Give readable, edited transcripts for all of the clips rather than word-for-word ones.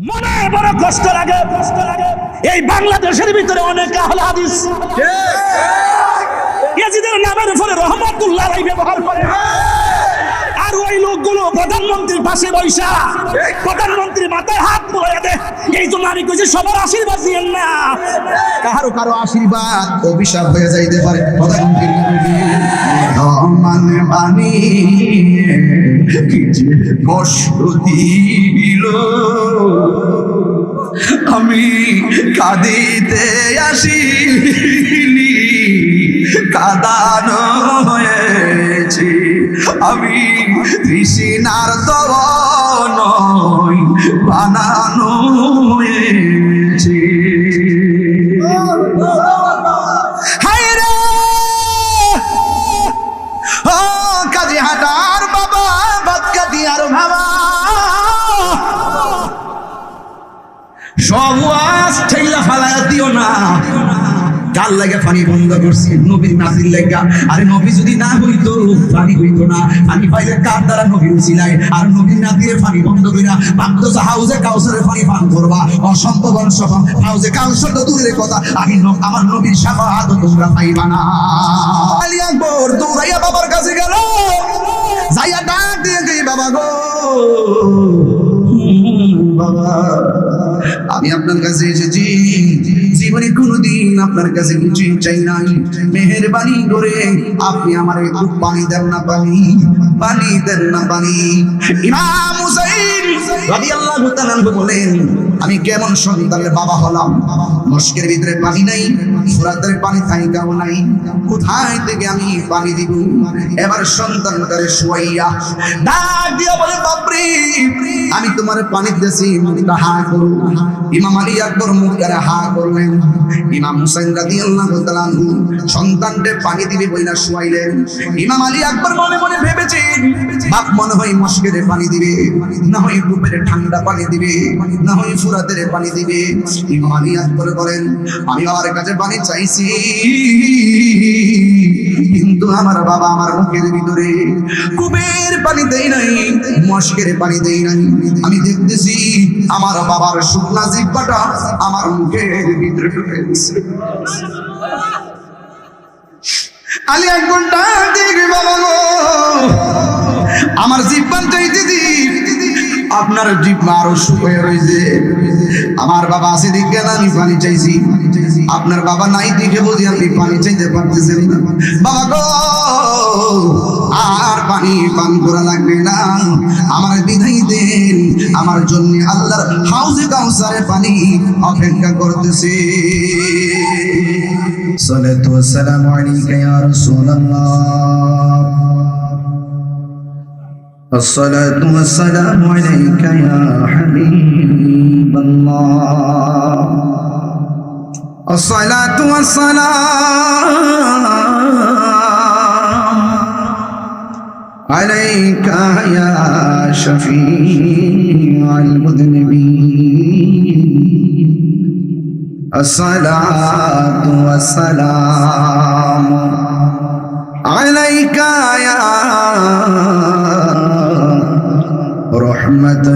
মনে বড় কষ্ট লাগে এই বাংলাদেশের ভিতরে অনেক আহলে হাদিস ইয়াজিদের নামের উপরে রহমাতুল্লাহ আলাইহি ব্যবহার করে, আর ওই লোকগুলো প্রধানমন্ত্রীর পাশে বৈশা প্রধানমন্ত্রী মাথায় হাত বুলাইয়া দেয়। এই জন্য আমি কইছি সবার আশীর্বাদ দিয়েন না, কারো আশীর্বাদ অভিশাপ হয়ে যাইতে পারে। প্রধানমন্ত্রীর রহমান বাণী কি যে কষ্ট দিল, আমি কাঁদিতে আসিনি, কাঁদানো হয়েছে। আমি তৃষ্ণার দমন বানানো হয়েছে। কাজে হাটার বাবা বাদ কাটি আর ভাবা সব ওয়াজ ঠেলা ফালায়া দিও না। কাল লাগে পানি বন্ধ করছি নবীর নাজির লেগা। আরে নবী যদি না হইতো পানি হইতো না। পানি পাইলে কার দ্বারা নবী উছিলাই, আর নবীর নাজিরে পানি বন্ধ কইরা বাগদোস হাউজে কাউসারের পানি পান করবা। অসম্ভব অসম্ভব হাউজে কাউসার তো দূরের কথা, আমি আমার নবীর শাফাআত তোমরা পাইবা না। আলী আকবর দৌড়াইয়া বাবার কাছে গেল, যাইয়া ডাক দিয়ে কই বাবা গো, বাবা আমি আপনার কাছে এসেছি, জীবনে কোনোদিন আপনার কাছে কিছু চাই নাই, মেহেরবানি করে আপনি আমার একটু পানি দেন না, পানি দেন না পানি। ইমাম হুসাইন রাদিয়াল্লাহু তাআলা বলেন, আমি কেমন সন্তানের বাবা হলাম, মস্কের ভিতরে পানি নাই, ফুরাতের পানি থাইকাও নাই, কোথায় থেকে আমি পানি দিব? এবার সন্তানটারে শুয়াইয়া ডাক দিয়া বলে, বাপরে আমি তোমার পানি দিয়েছি, মুখটা হা করো। ইমাম আলী আকবর মুখটা হা করলেন। ইমাম হুসাইন রাদিয়াল্লাহু তাআলা সন্তানকে পানি দিবে বইলা শুয়াইলেন। ইমাম আলী আকবর মনে মনে ভেবেছেন, বাপ মনে হয় মস্কের পানি দিবে, না হয় কূপের ঠান্ডা পানি দিবে, না হয় ফুরাতের পানি দিবে। ইমাম আলী আকবর বলেন, আমি আমার কাছে পানি চাইছি, কিন্তু আমার বাবা আমার মুখের ভিতরে কূপের পানি দেই নাই, মস্কের পানি দেই নাই। আমি দেখতেছি আমার বাবার শুকনা জিহ্বাটা আমার মুখের ভিতরে ঢুকে গেছে। আলী আকবর ডাক দিয়ে, বাবা গো আমার জিহ্বান চাইতে দি, আপনার জিহ্বা আরো শুকিয়ে রয়েছে। আমার বাবা আছে দিকে না আমি পানি চাইছি, আপনার বাবা নাই দিকে বুঝি আপনি পানি চাইতে পারতেছেন না। বাবা গো আর পানি পান করা লাগবে না, আমার বিদায় দেন, আমার জন্য আল্লাহর হাউজে কাউসারে পানি অপেক্ষা করতেছে। সালাতু ওয়াসসালামু আলাইকা ইয়া রাসূলুল্লাহ, الصلاة والسلام عليك يا حبيب الله، الصلاة والسلام عليك يا شفيع المذنبين، الصلاة والسلام عليك يا رحمة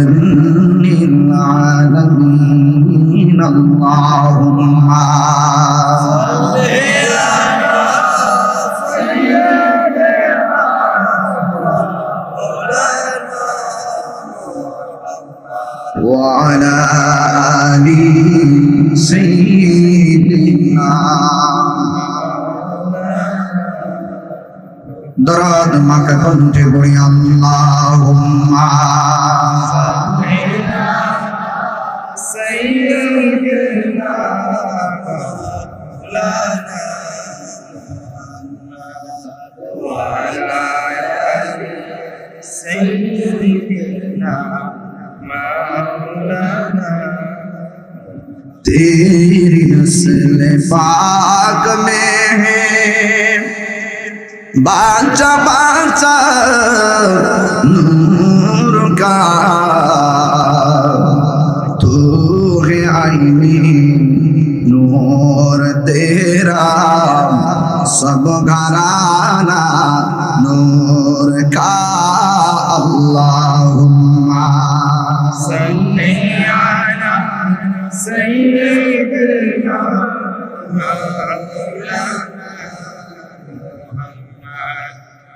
للعالمين، اللهم صل على سيدنا مولانا وعلى آل سيدنا। দরদ মাকে কণ্ঠে পড়ি, আল্লাহুম্মা সাল্লি আলা সাইয়্যিদিনা মাওলানা ওয়া আলা আলি সাইয়্যিদিনা মাওলানা। तेरी नस्ल पाक में है बाचा बाचा नूर का, तू है आईने नूर तेरा, सब घराना नूर का। अल्लाहुम्मा सल्ली अला سيدنا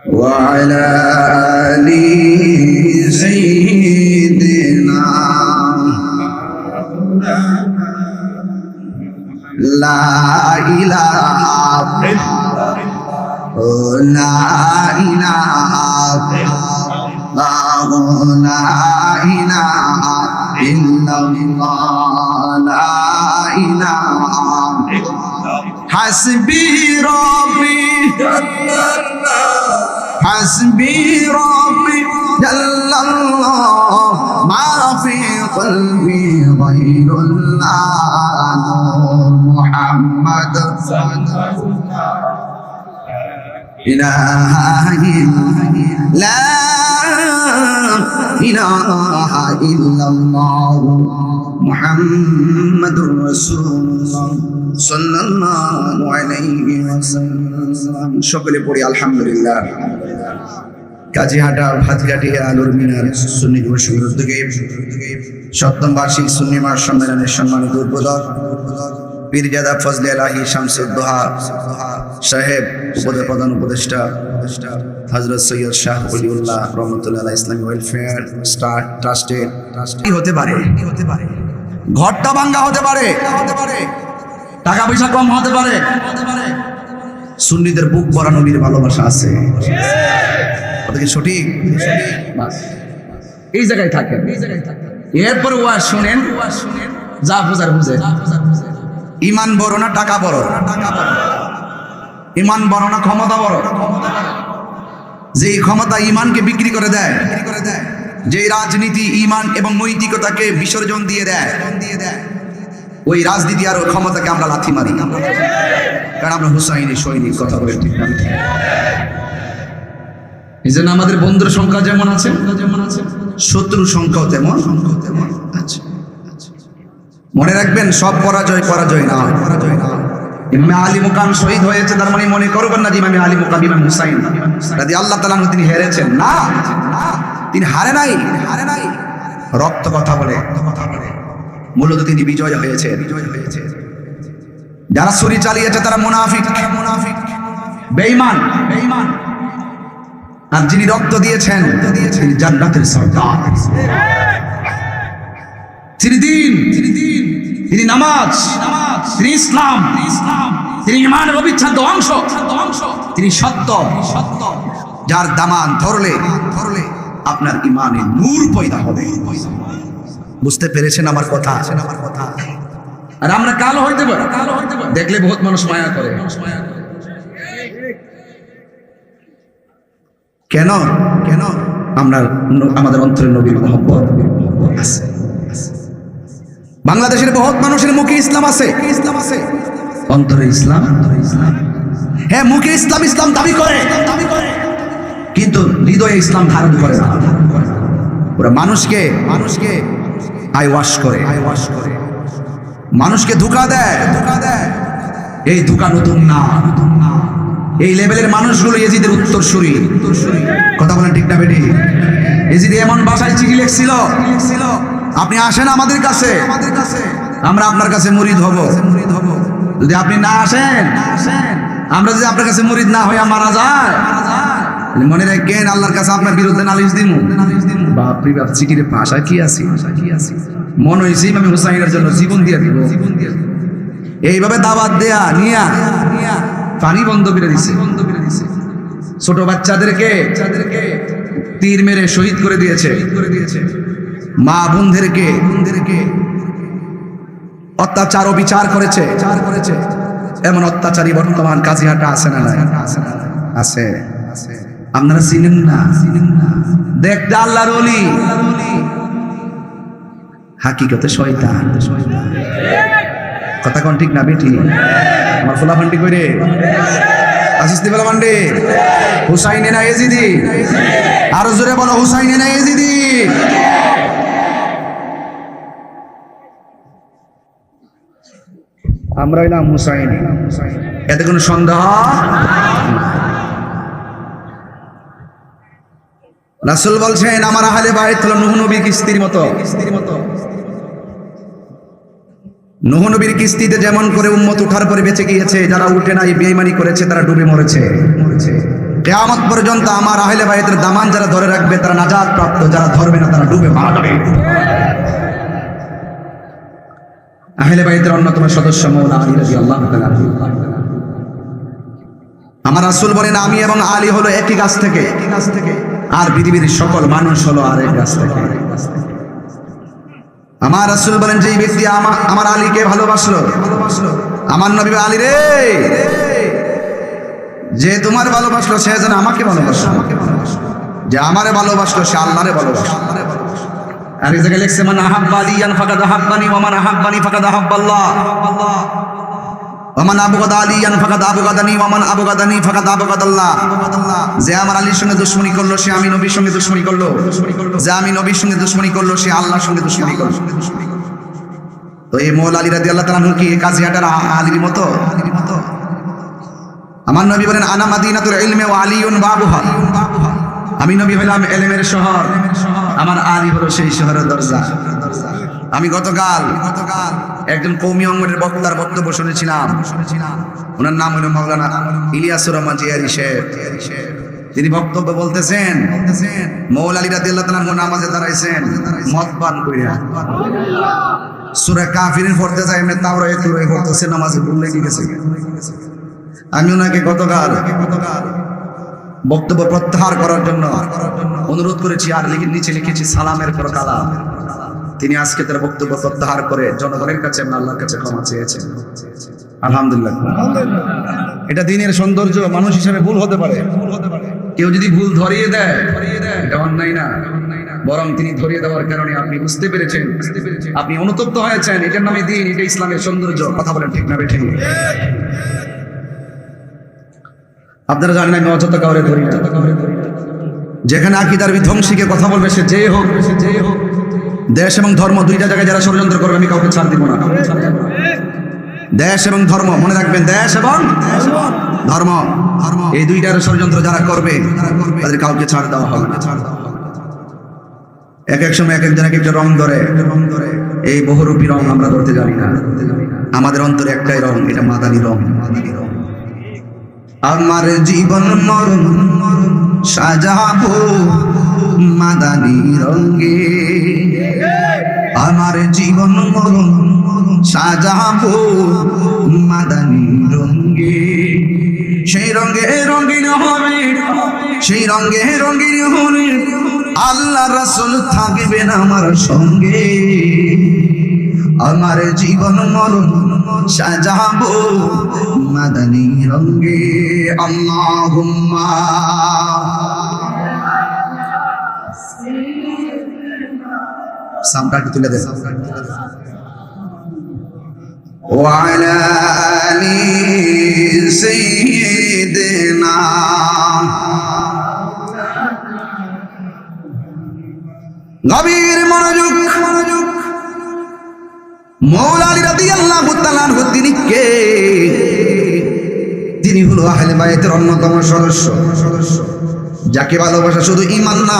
وعلى آل سيدنا لا إله لا إله لا إله إلا الله لا إله حسبي ربي حسبي ربي جل الله ما في قلبي غير الله محمد إلهي لا إله إلا الله محمد رسول الله صلى الله عليه وسلم সকলে পড়ি আলহামদুলিল্লাহ কাজীহাটা ভাতঘাটিয়া আলোর মিনার সুন্নি দিবসের উদ্যোগে সপ্তম বার্ষিক সুন্নি মাস সম্মেলনের সম্মানিত উদ্বোধক পীরজাদা ফজলে এলাহি শামসুদ্দোহা সাহেব প্রধান উপদেষ্টা হযরত সৈয়দ শাহ ওলিউল্লাহ রহমাতুল্লাহ আলাইহি ইসলামী ওয়েলফেয়ার ট্রাস্টের কি হতে পারে ঘরটা ভাঙ্গা হতে পারে টাকা পয়সা কম হতে পারে সুন্নিদের বুক ভরা নবীর ভালোবাসা আছে কথা কি সঠিক এই জায়গায় থাকেন এরপর ওয়াজ শুনেন যা বুঝার বুঝে ইমান বড় না টাকা বড় ইমান বড় না ক্ষমতা বড় যে ক্ষমতা ইমানকে বিক্রি করে দেয় যে রাজনীতি ইমান এবং নৈতিকতাকে বিসর্জন দিয়ে দেয় ওই রাজনীতি আর ওই ক্ষমতাকে আমরা লাথি মারি কারণ আমরা হুসাইনি সৈনিক কথা বলে ঠিক না এই জন্য আমাদের বন্ধুর সংখ্যা যেমন আছে শত্রুর সংখ্যাও তেমন আছে মনে রাখবেন সব পরাজয় না ইমাম আলী মুকাম শহীদ হয়েছে তার মানে মনে করবেন না যে ইমাম আলী মুকাম ইমাম হুসাইন রাদিয়াল্লাহু তাআলা তিনি হেরেছেন না তিনি হারে নাই রক্ত কথা বলে মূলত তিনি বিজয় হয়েছে যারা ছুরি চালিয়েছে তারা মুনাফিক বেঈমান আর যিনি রক্ত দিয়েছেন তিনি জান্নাতের সরদার তিনি দিন তিনি নামাজ তিনি ইসলাম তিনি ইমানের অবিচ্ছেদ্য অংশ তিনি সত্য যার দামান ধরলে আপনার ইমানে নূর পয়দা হবে বুঝতে পেরেছেন আমার কথা আর আমরা কালো হইতে পারি দেখলে বহুত মানুষ মায়া করে কেন আমরা আমাদের অন্তরে নবীর মহব্বত আছে বাংলাদেশের বহুত মানুষের মুখে ইসলাম আছে অন্তরে ইসলাম হ্যাঁ মুখে ইসলাম দাবি করে কিন্তু হৃদয়ে ইসলাম ধারণ করে না ওরা মানুষকে আইওয়াশ করে মানুষকে ধোঁকা দেয় এই ধোঁকা নতুন না এই লেভেলের মানুষগুলো ইয়েজিদের উত্তরসূরি কথা বলেন ঠিক না বেটি ইয়েজিদ এমন ভাষায় চিঠি লিখছিল আপনি আসেন আমাদের কাছে আমরা আপনার কাছে মুরিদ হব যদি আপনি না আসেন আমরা যদি আপনার কাছে মুরিদ না হইয়া মারা যায় মনে রাখেন আল্লাহর কাছে আপনার বিরুদ্ধে নালিশ দিমু বাপরে বাপ চিঠির ভাষা কি আছে মনে হয়েছে ইমাম হুসাইনের জন্য জীবন দিয়ে দিব এইভাবে দাওয়াত দেয়া নিয়া পানি বন্ধ করে দিছে ছোট বাচ্চাদেরকে তীর মেরে শহীদ করে দিয়েছে মা বোনদেরকে অত্যাচার ও বিচার করেছে এমন অত্যাচারী বর্তমান কাজীহাটা আছে না আছে আপনারা চিনেন না দেখতে আল্লাহর ওলি হাকিকতে শয়তান কথা কোন ঠিক না বেটি আমার ফোলা ফান্ডি কইরে আসিস দিবেলা মান্ডে হুসাইনে না এজিদি আরো জোরে বলো হুসাইনে না এজিদি আমরা হইলাম হুসাইনি এতে কোনো সন্দেহ রাসূল বলছেন আমার আহলে বাইত হলো নূহ নবীর স্ত্রীর মতো নূহ নবীর কিস্তিতে যেমন করে উম্মত উঠার পরে বেঁচে গিয়েছে, যারা উঠে নাই বেঈমানি করেছে তারা ডুবে মরেছে। কিয়ামত পর্যন্ত আমার আহলে বাইতের দামান যারা ধরে রাখবে তারা নাজাত প্রাপ্ত, যারা ধরবে না তারা ডুবে মারা যাবে। আহলে বাইতের অন্যতম সদস্য মওলা আলী রাদিয়াল্লাহু তাআলা। আমার রাসূল বলেন আমি এবং আলী হলো একই গাছ থেকে, আর পৃথিবীর সকল মানুষ হলো আরেক গাছ থেকে। আমার রাসূল বলেন যে ব্যক্তি আমার আলীকে ভালোবাসলো, আমার নবী আলী রে, যে তোমার ভালোবাসলো সে যেন আমাকে ভালোবাসলো, যে আমারে ভালোবাসলো সে আল্লাহরে ভালোবাসলো। আর এই জায়গায় লিখছে মান আহাব্বা আলিয়ান ফাকাদ আহাব্বানি ওয়া মান আহাব্বানি ফাকাদ আহাব্বাল্লাহ ওয়া মান আবগাদা আলিয়ান ফাকাদ আবগাদানি ওয়া মান আবগাদানি ফাকাদ আবগাদাল্লাহ। যে আমার আলীর সঙ্গে দুশমনি করলো সে আমি নবীর সঙ্গে দুশমনি করলো, যে আমি নবীর সঙ্গে দুশমনি করলো সে আল্লাহর সঙ্গে দুশমনি করলো। তো এই মওলা আলী রাদিয়াল্লাহু তাআলা কি কাজিয়াটার আলীর মতো? আমার নবী বলেন আনা মাদিনাতুল ইলমি ওয়া আলিয়ুন বাবুহা, আমি নবী হলাম ইলমের শহর, আমার আলী হলো সেই শহরের দরজা। আমি গতকাল একজন কওমি অঙ্গনের বক্তার বক্তব্য শুনেছিলাম, ওনার নাম হলো মাওলানা ইলিয়াসুর রহমান জিয়ারি সাহেব। তিনি বক্তব্য বলতেছেন মওলা আলী রাদিয়াল্লাহু তাআলা নামাজে দাঁড়াইছেন মদ পান কইরা, সূরা কাফিরুন পড়তে যায় এমনি তাওরাত পড়তেছে, নামাজে ভুল লেগে গেছে। আমি ওনাকে গতকাল বক্তব্য প্রত্যাহার করার জন্য অনুরোধ করেছি, আর নিচে লিখেছি সালামের পর কালাম। তিনি আজকে তার বক্তব্য প্রত্যাহার করে জনগণের কাছে এবং আল্লাহর কাছে ক্ষমা চেয়েছেন। আলহামদুলিল্লাহ। এটা দিনের সৌন্দর্য। মানুষ হিসেবে ভুল হতে পারে, কেউ যদি ভুল ধরিয়ে দেয় এটা অন্যায় না, বরং তিনি ধরিয়ে দেওয়ার কারণে আপনি বুঝতে পেরেছেন, আপনি অনুতপ্ত হয়েছেন, এটার নামে দিন, এটা ইসলামের সৌন্দর্য। কথা বলেন ঠিক না বেঠিক? আপনারা জানেন আমি অযথা কাউরে ধরি না। যেখানে আকীদার বিধ্বংসীকে কথা বলবে সে যে হোক, দেশ এবং ধর্ম দুইটা জায়গায় যারা ষড়যন্ত্র করবে আমি কাউকে ছাড় দিব না। দেশ এবং ধর্ম, মনে রাখবেন, দেশ এবং ধর্ম, এই দুইটার ষড়যন্ত্র যারা করবে তাদের কাউকে ছাড় দেওয়া হবে না। এক এক সময় এক একজন এক একটা রং ধরে, এই বহুরূপী রং আমরা ধরতে জানি না। আমাদের অন্তরে একটাই রং, এটা মাদানী রং। আমার জীবন মরণ সাজাবো মাদানী রঙে, আমার জীবন মরণ সাজাবো মাদানী রঙে। সেই রঙে রঙিন হবে, সেই রঙে রঙিন হবে, আল্লাহ রাসূল থাকবেন আমার সঙ্গে। আমার জীবন মরণ সাজাবো মাদানী রঙে। আল্লাহুম্মা সামটাকে তুলে দে। ওয়া আলা আলি সাইয়্যিদিনা, গভীর মনোযোগ। মওলা আলী রাদিয়াল্লাহু তাআলা আনহু তিনি কে? তিনি হলো আহলে বাইতের অন্যতম সদস্য, যাকে ভালোবাসা শুধু ঈমান না,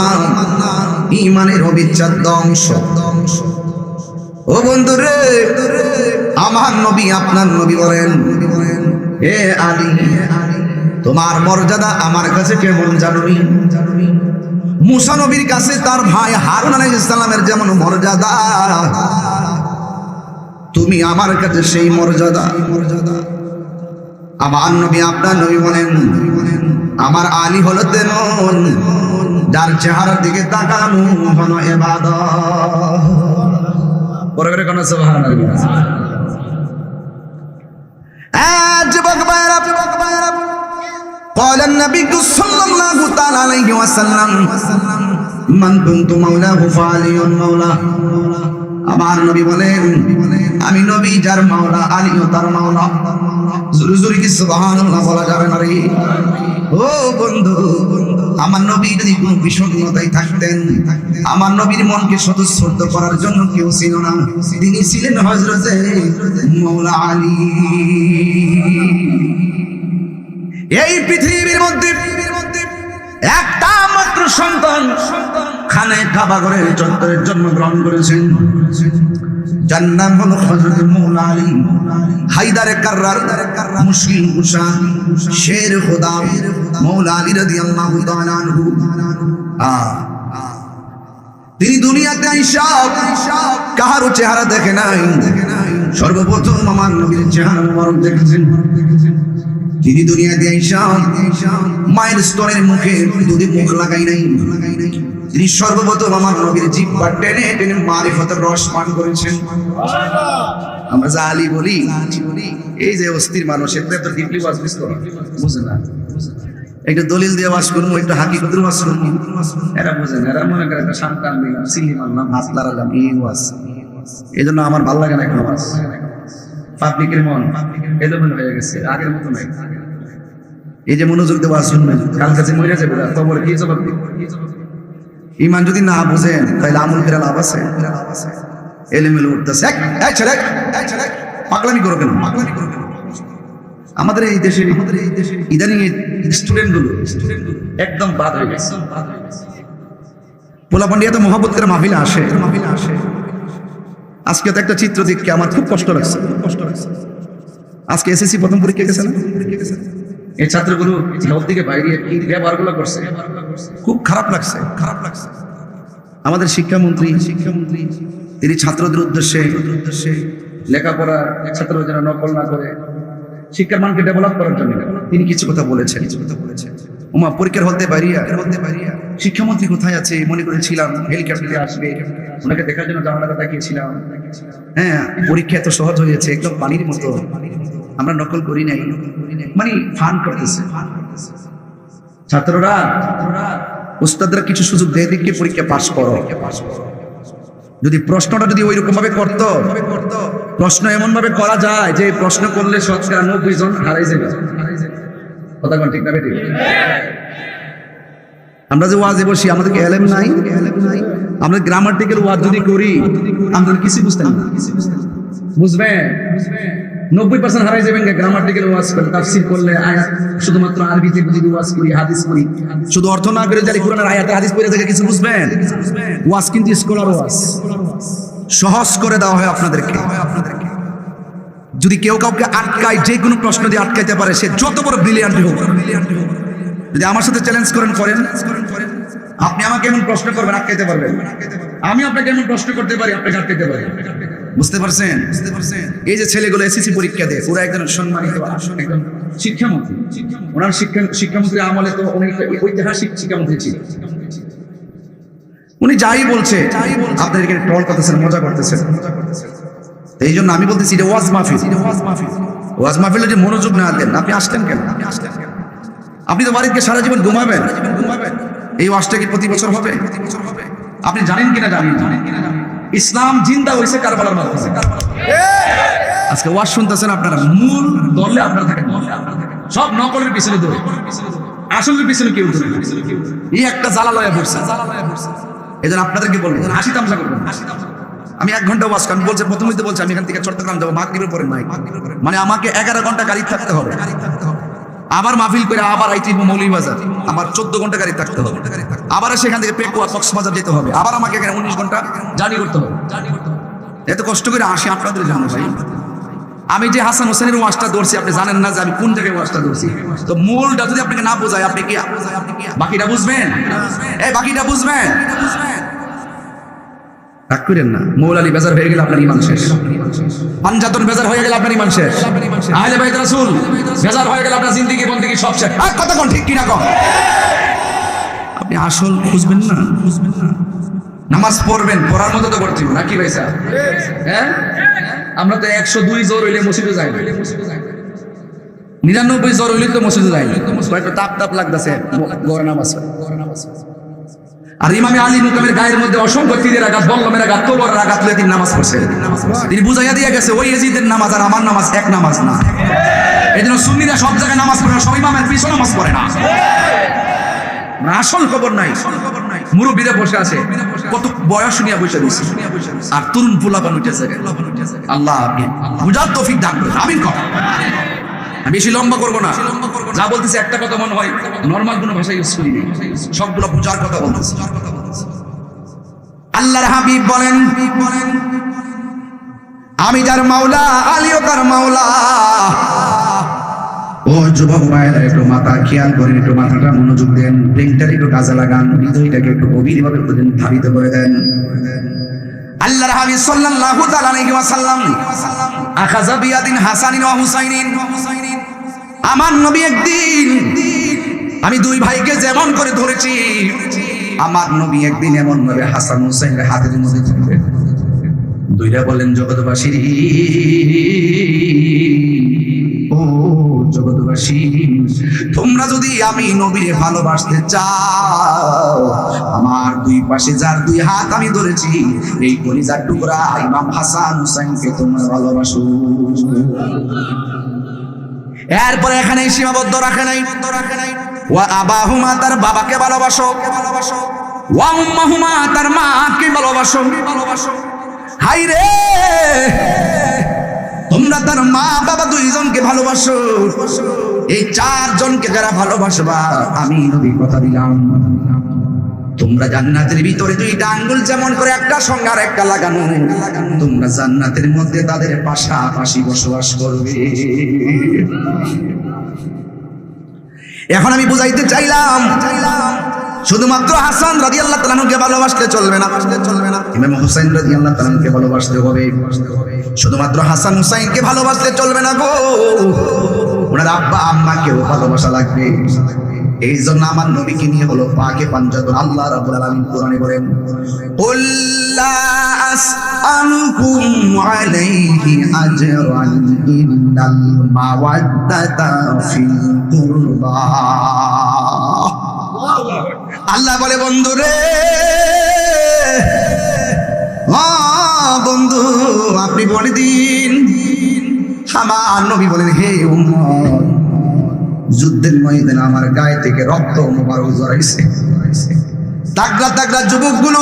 ঈমানের অবিচ্ছেদ্য অংশ। ও বন্ধুরে, আমার নবী আপনার নবী বলেন, হে আলী, তোমার মর্যাদা আমার কাছে কেমন জানোনি? মুসা নবীর কাছে তার ভাই হারুন আলাইহিস সালামের যেমন মর্যাদা, তুমি আমার কাছে সেই মর্যাদা। আমার নবী আপনার নবী বলেন, আমার আলী হলো তেমন যার চেহারার দিকে তাকানো হলো ইবাদত। পরে কোন সুবহানাল্লাহ। যুবক ভাইরা, قال النبي صلى الله تعالى عليه وسلم من كنت مولاه فعلي مولاه। আমার নবী বলেন, আমি নবী যার মাওলা আলীও তার মাওলা। জোরে জোরে কি সুবহানাল্লাহ বলা যাবে না রে? ও বন্ধু, আমার নবী যদি কোনো বিষণ্ণতায় থাকতেন, আমার নবীর মনকে স্বতঃস্ফূর্ত করার জন্য কেউ ছিল না, তিনি ছিলেন হযরতে মাওলা আলী। এই পৃথিবীর মধ্যে একটা মাত্র সন্তান খানে কাবা ঘরের চত্বরে জন্মগ্রহণ করেছেন, যার নাম হলো হযরত মৌলা আলী হায়দারে কাররার মুশকিল কুশা শের খোদা মৌলা আলী রাদিয়াল্লাহু তাআলা আনহু। তিনি দুনিয়াতে আইসা কাহারও চেহারা দেখে নাই, সর্বপ্রথম আমার নবীর চেহারা মুবারক দেখেছেন। তিনি দুনিয়াতে আইসা মায়ের স্তনের মুখে দুধে মুখ লাগাই নাই, তিনি সর্বপ্রথম আমার নবীর জিহ্বা টেনে টেনে মারিফতের রস পান করেছেন। আমরা যা আলী বলি, এই যে অস্থির মানুষ এত এত ডিপলি ওয়াজ বুঝে না, একটু দলিল দিয়ে ওয়াজ করবো, একটু হাকিকতের ওয়াজ করবো, এরা বুঝে না। এরা মনে করে একটা সান্তান দিলাম, সিলি মারলাম, হাত লাগালাম, এই ওয়াজ। এই জন্য আমার ভালো লাগে না এখন ওয়াজ। পাবলিকের মন এলোমেলো হয়ে গেছে, আগের মতো নাই। এই যে মনোযোগ দিয়ে ওয়াজ শুনবেন, কাল কাছে মরে যাবে, তোমার কি জবাব দিবে? ইমান যদি না বুঝেন তাহলে আমল করে লাভ আছে? এলোমেলো উঠতেছে, পাগলামি করো কেন? আমাদের এই দেশের ইদানিং স্টুডেন্ট গুলো একদম বাদ হয়ে গেছে। পোলা পান্ডিয়া তো মহব্বত করে মাহফিলে আসে। আজকে তো একটা চিত্র দেখে আমার খুব কষ্ট লাগছে। আজকে এসএসসি প্রথম পরীক্ষা গেছে না, এই ছাত্রগুলো লোক দিকে বাইরে কি ব্যবহারগুলো করছে, খুব খারাপ লাগছে। আমাদের শিক্ষামন্ত্রী তিনি ছাত্রদের উদ্দেশ্যে লেখাপড়া ছাত্ররা যেন নকল না করে শিক্ষার মানকে ডেভেলপ করার জন্য তিনি কিছু কথা বলেছেন। ওমা পরীক্ষার হলতে বাইরিয়া শিক্ষামন্ত্রী কোথায় আছে মনে করেছিলাম হেলিকপ্টারে আসবে, ওনাকে দেখার জন্য জানালাটা তাকিয়েছিলাম। হ্যাঁ, পরীক্ষা এত সহজ হয়েছে, একদম পানির মতো, আমরা নকল করি নাই, মানে ফান করতেছে ছাত্ররা। উস্তাদরা কিছু সুযোগ দেয় দিকে পরীক্ষা পাস করো। যদি প্রশ্নটা যদি ওই রকম ভাবে করতো, প্রশ্ন এমন ভাবে করা যায় যে প্রশ্ন করলে 90 জন হারাই যাবে। কথা কোন ঠিক না বেটি? আমরা যে ওয়াজে বসি আমাদেরকে এলেম নাই, আমরা গ্রামাটিক্যাল ওয়াজ যদি করি আমরা কিছু বুঝতে না, বুঝবেন 90% হারাই যাবেন। গ্রামাটিক্যাল ওয়াজ করলে, তাফসীর করলে, আয়াত শুধুমাত্র আরবিতে যদি ওয়াজ করি, হাদিস করি, শুধু অর্থ না করে যদি কোরআনের আয়াত হাদিস পড়ে থেকে কিছু বুঝবেন। ওয়াজ কিন্তু স্কলার ওয়াজ, সহজ করে দেওয়া হয় আপনাদেরকে। যদি কেউ কাউকে আটকায়, যে কোনো প্রশ্ন দিয়ে আটকাইতে পারে, সে যত বড় ব্রিলিয়ান্ট হোক। যদি আমার সাথে চ্যালেঞ্জ করেন, আপনি আমাকে এমন প্রশ্ন করবেন আটকাইতে পারবেন, আমি আপনাকে এমন প্রশ্ন করতে পারি আপনাকে আটকাইতে পারি। বুঝতে পারছেন? এই যে ছেলেগুলো এসএসসি পরীক্ষা দেয়, ওরা একজন সম্মানিত একজন শিক্ষামন্ত্রী। ওনার শিক্ষামন্ত্রী আমলে তো অনেক ঐতিহাসিক শিক্ষামন্ত্রী ছিল। উনি যাই বলছে আপনাদের এখানে ট্রল করতেছেন, মজা করতেছেন। এই জন্য আমি বলতেছি এটা ওয়াজ মাহফিল। ওয়াজ মাহফিলে যে মনোযোগ না দেন, আপনি আসলেন কেন? আপনি তো বাড়িতে সারা জীবন ঘুমাবেন। এই ওয়াজটা কি প্রতি বছর হবে? আপনি জানেন কিনা জানেন, ইসলাম জিন্দা হয়েছে কারবালার মাধ্যমে। আজকে ওয়াজ শুনতেছেন আপনারা, মূল দলে আপনারা থাকেন, সব নকলের পিছনে দৌড়ে, আসলের পিছনে কেউ দৌড়ে। এই একটা জ্বালালয়া পড়ছে। এই জন্য আপনাদেরকে বলবো হাসি তামসা করবেন। আমি 1 ঘন্টা ওয়াজ আমি বলছি, প্রথমে বলছি আমি এখান থেকে চট্টগ্রাম যাবো, মাগরিবের পরে নাই, মানে আমাকে 11 ঘন্টা গাড়ি থাকতে হবে। আবার মাহফিল করে আবার আইটি মৌলভীবাজার, আমার 14 ঘন্টা গাড়ি থাকতে হবে। আবার সেখান থেকে পেকুয়া কক্সবাজার যেতে হবে, আবার আমাকে এখানে 19 ঘন্টা জার্নি করতে হবে। এত কষ্ট করে আসি আপনাদের জানো ভাই। আমি যে হাসান হোসেনের ওয়াজটা ধরছি, আপনি জানেন না যে আমি কোন জায়গায় ওয়াজটা ধরছি। তো মূলটা যদি আপনাকে না বোঝায়, আপনি কি বাকিটা বুঝবেন? এই বাকিটা বুঝবেন? রাগ করেন না। মৌলা আলী বেজার হয়ে গেলে আপনার ঈমান শেষ। পাঞ্জাতন বেজার হয়ে গেলে আপনার ঈমান শেষ। আহলে বাইত রাসূল বেজার হয়ে গেলে আপনার জিন্দেগি বন্দেগি সব শেষ। আর কথা কোন ঠিক কি না কম? আপনি আসল খুঁজবেন না, নামাজ পড়বেন, পড়ার মতো তো করতে হবে নাকি ভাই সাহেব? হ্যাঁ, আমরা তো 102 জ্বর হইলে মসজিদে যাই, 99 জ্বর হইলে তো মসজিদে যাই, কয়েকটা তাপ লাগতেছে গড় নামাজ। আর ইমামে আলী মুকামের গায়ের মধ্যে অসংখ্য তীরের আঘাত, বল্লমের আঘাত, তলোয়ারের আঘাত লয়ে তিনি নামাজ পড়ছেন। তিনি বুঝাইয়া দিয়ে গেছে ওই ইয়াজিদের নামাজ আর আমার নামাজ এক নামাজ না। এই জন্য সুন্নিরা সব জায়গায় নামাজ পড়ে না, সব ইমামের পিছনে নামাজ পড়ে না। আসল খবর নাই, মুরব্বীরা বসে আছে, কত বয়স নিয়ে বসে দিচ্ছে, আর তরুণ পোলাপান উঠেছে। আল্লাহ আপনি বুঝার তৌফিক দান করুন, আমিন কর। বেশি লম্বা করবো না, যা বলতেছে একটা কথা মনে হয় নরমাল কোনো ভাষা ইউজ করি না, সবগুলো বুঝার কথা বলতেছে। আল্লাহর হাবিব বলেন আমি যার মাওলা, আলীও তার মাওলা। ও যুবক ভাইরা, একটু মাথা খেয়াল করেন, একটু মাথাটা মনোযোগ দেন, ব্রেনটাকে একটু কাজে লাগান, হৃদয়টাকে একটু গভীরভাবে ধাবিত করে দেন। আল্লাহর হাবিব সাল্লাল্লাহু তাআলা আলাইহি ওয়াসাল্লাম আখাযা বিয়াদিন হাসানিন ওয়া হুসাইনিন। আমার নবী একদিন, আমি দুই ভাইকে যেমন করে ধরেছি, আমার নবী একদিন এমন ভাবে হাসান হুসাইনের হাতের মধ্যে ধরলেন। দুইটা বললেন, জগৎবাসী, ও জগৎবাসী, তোমরা যদি আমি নবীরে ভালোবাসতে চাও, আমার দুই পাশে যার দুই হাত আমি ধরেছি, এই কলিজার টুকরা ইমাম হাসান হুসাইনকে তোমরা ভালোবাসো। এরপরে এখানে সীমাবদ্ধ রাখে নাই, ওয়া আবাহুমা, তার বাবাকে ভালোবাসো, ওয়া উম্মাহুমা, তার মাকে ভালোবাসো। হাই রে, তোমরা তার মা বাবা দুইজনকে ভালোবাসো। এই চারজনকে যারা ভালোবাসবা, আমি নবী কথা দিলাম, তোমরা জান্নাতের ভিতরে দুইটা আঙ্গুল যেমন করে একটা সঙ্গে আর একটা লাগানো, তোমরা জান্নাতের মধ্যে তাদের পাশাপাশি বসবাস করবে। এখন আমি বুঝাইতে চাইলাম, শুধুমাত্র হাসান রাদিয়াল্লাহু তাআলা আনহুকে ভালোবাসলে চলবে না, ইমাম হুসাইন রাদিয়াল্লাহু তাআলা আনহুকে ভালোবাসতে হবে। শুধুমাত্র হাসান হুসাইনকে ভালোবাসলে চলবে না গো, ওনার আব্বা আম্মাকেও ভালোবাসা লাগবে। এই জন্য আমার নবীকে নিয়ে হলো পাকে পাঞ্জাতন। আল্লাহ রাব্বুল আলামিন কোরআনে বলেন, কুল লা আসআলুকুম আলাইহি আজরান ইল্লাল মাওয়াদ্দাতা ফিল কুরবা। আল্লাহ বলে, বন্ধু রে, বন্ধু আপনি বলে দিন। আমার নবী বলেন, হে উম্মত, যুদ্ধের ময়দানে আমার গায়ে থেকে রক্ত মোবারক ঝরাইছে, তাগড়া তাগড়া যুবকগুলো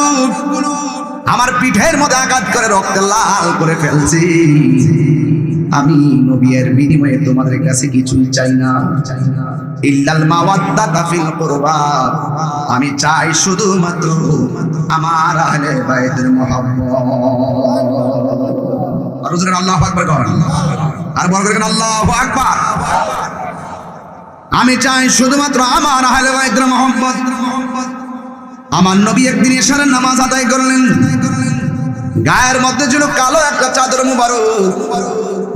আমার পিঠের মধ্যে আঘাত করে রক্তে লাল করে ফেলছি। আমি নবী এর বিনিময়ে তোমাদের কাছে কিছুই চাই না, ইল্লাল মাওয়াদ্দাতা ফিল কুরবা। আমি চাই শুধুমাত্র আমার আহলে বাইতের মহব্বত। আর জোরে আল্লাহু আকবার করেন, আর বড় করে আল্লাহু আকবার। আমি চাই শুধুমাত্র আমার আহলে বাইতের মহব্বত। আমার নবী একদিন এশারের নামাজ আদায় করলেন, গায়ের মধ্যে ছিল কালো একটা চাদর মুবারক।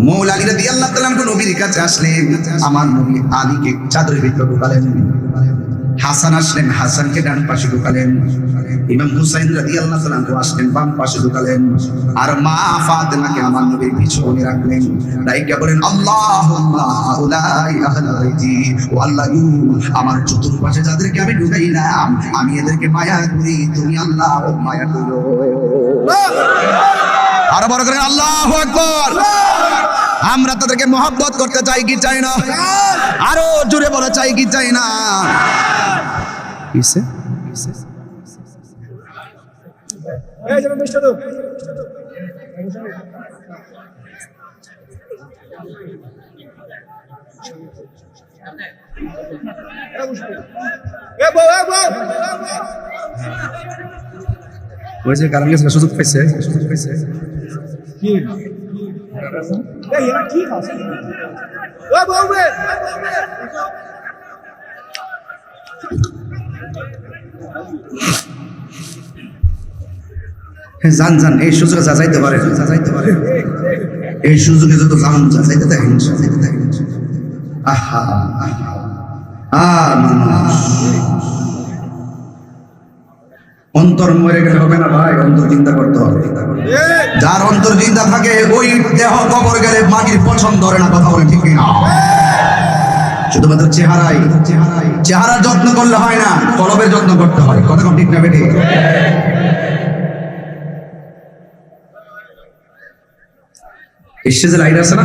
মৌলা আলী রাদিয়াল্লাহু তাআলা আনহু নবীর কাছে আসলেন, আমার নবী আলীকে চাদরের ভিতরে ঢুকালেন। হাসান আসলেন, হাসানকে ডান পাশে ঢুকালেন। ইমাম হুসাইন রাদিয়াল্লাহু তাআলা আনহু আসলেন, বাম পাশে ঢুকালেন। আর মা ফাতেমাকে আমার নবীর পিছনে রাখলেন। রাইকা বলেন, আল্লাহুম্মা হাউলাই আহলে বাইতি, ও আল্লাহ, আমার চতুর্পাশে যাদেরকে আমি ঢুকাইলাম, আমি এদেরকে মায়া করি, তুমি আল্লাহ মায়া করো। আর বড় করে আল্লাহু আকবার। আমরা তাদেরকে মহব্বত করতে চাই কি চাই না? আরো জোরে বলা চাই কি চাই না? কিসে এই যে মিষ্টি দাও। ওই যে কারণ গেছে সুযোগ পাইছে কি ঠিক আছে। জান জান এই সুযোগে যাইতে পারে, এই সুযোগে যত জান যাইতে দেখেন। আহা মানুষ অন্তর মরে গেলে হবে না ভাই, অন্তর চিন্তা করতে হবে। যার অন্তর চিন্তা থাকে, ওই দেহ কবর গেলে মাটির পছন্দ ধরে না। কথা বলে ঠিক না? শুধুমাত্র চেহারার যত্ন করলে হয় না, কলবের যত্ন করতে হয়। কথা ঠিক না বেঠে? স্টেজে লাইট আছে না?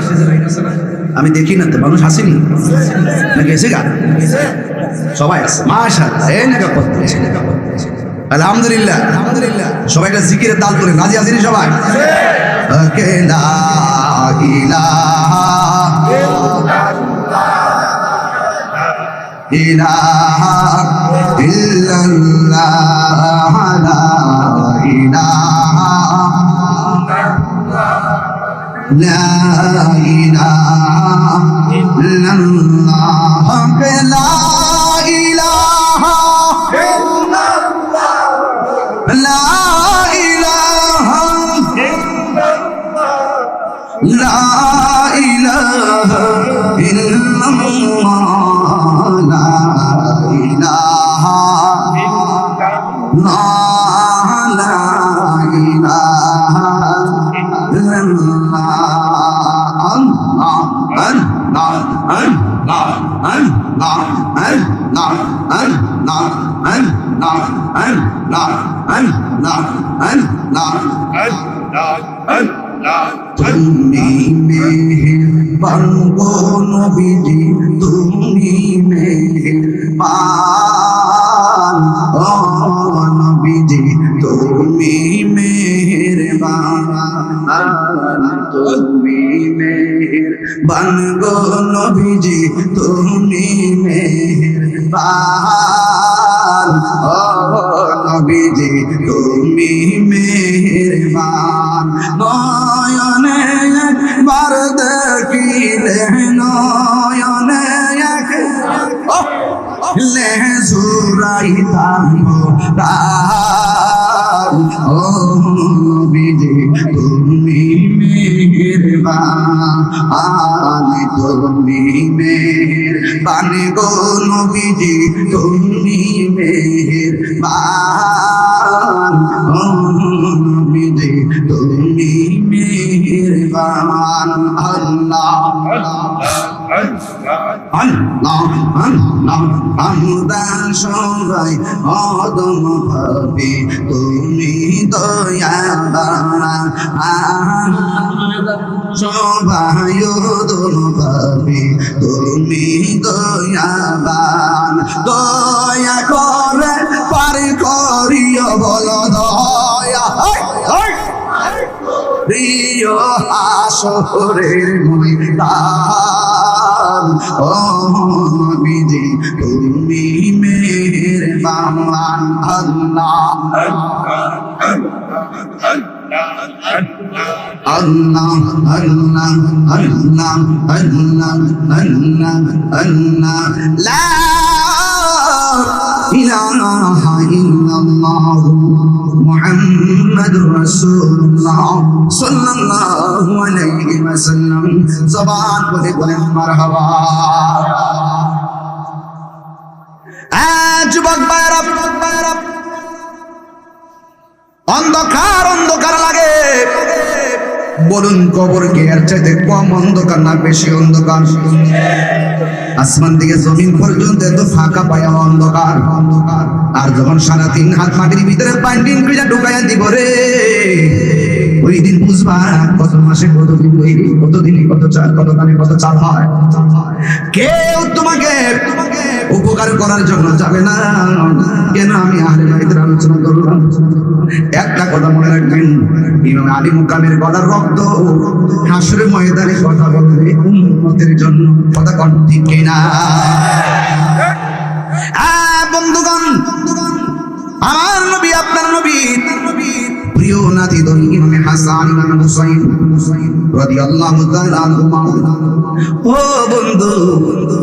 আমি দেখি না তো, মানুষ আসেনি না? গেছে গা, সবাই আছে মাশাআল্লাহ। এই না কাপড়, আলহামদুলিল্লাহ। সবাই একটা জিকিরের তাল করে রাজি আছেন সবাই? লা ইলাহা ইলাহা ইল্লাল্লাহ, লা ইলাহা লা ইলাহা ইল্লাল্লাহ লা ইলাহা লা ইলাহা লা ইলাহা ইল্লাল্লাহ লা ইলাহা লা ইলাহা ইল্লাল্লাহ তুমি মেহেরবান গো নবীজি তুমি মেহেরবান ও নবীজি তুমি মেহেরবান তুমি মেহেরবান গো নবীজি তুমি মেহেরবান ও নবীজি তুমি মেহেরবান নয়নে একবার দেখিলে নয়নে একলে জুরাইতাম ও নবীজি তুমি মেহেরবান তুমি মেহেরবান গো নবীজি তুমি মেহেরবান ও নবীজি তুমি মেহেরবান আল্লাহ আল্লাহ আল্লাহ আমরা সবাই অদম ভাবে তুমি দয়াবান সবাই অদম ভাবে তুমি দয়াবান দয়া করে পার করিও বল দয়া প্রিয় আসরের ময়দান ও নবীজি তুমি মেহেরবান আল্লাহ আল্লাহ আল্লাহ আল্লাহ আল্লাহ আল্লাহ আল্লাহ লা ইলাহা ইল্লাল্লাহ মুহাম্মাদুর রাসূলুল্লাহ সাল্লাল্লাহু আলাইহি ওয়াসাল্লাম জবান করে বলেন মারহাবা যুবক ভাইরা অন্ধকার অন্ধকার লাগে বলুন কবর কে এর চাইতে কম অন্ধকার না বেশি অন্ধকার আসমান থেকে জমিন পর্যন্ত এত ফাঁকা পায়া অন্ধকার আর যখন 3.5 হাত মাটির ভিতরে বাইন্ডিং করে ঢুকাইয়া দিব রে ওই দিন বুঝবা কত মাসে কত দিন কত দিনে কত চাল কত দানে কত চাল হয় কেউ তোমাকে উপকার করার জন্য যাবে না কেন আমি আহলে বাইতের আলোচনা করলাম একটা কথা মনে রাখবেন ইমাম আলী মুকামের গলার রক্ত হাসরের ময়দানে কথা বলবে উম্মতের জন্য কথা কোন ঠিক কিনা বন্ধুগণ আমার নবী আপনার নবী প্রিয় নাতি দল ইমামে হাসান ইমাম হুসাইন রাদিয়াল্লাহু তাআলা আনহুমা ও বন্ধু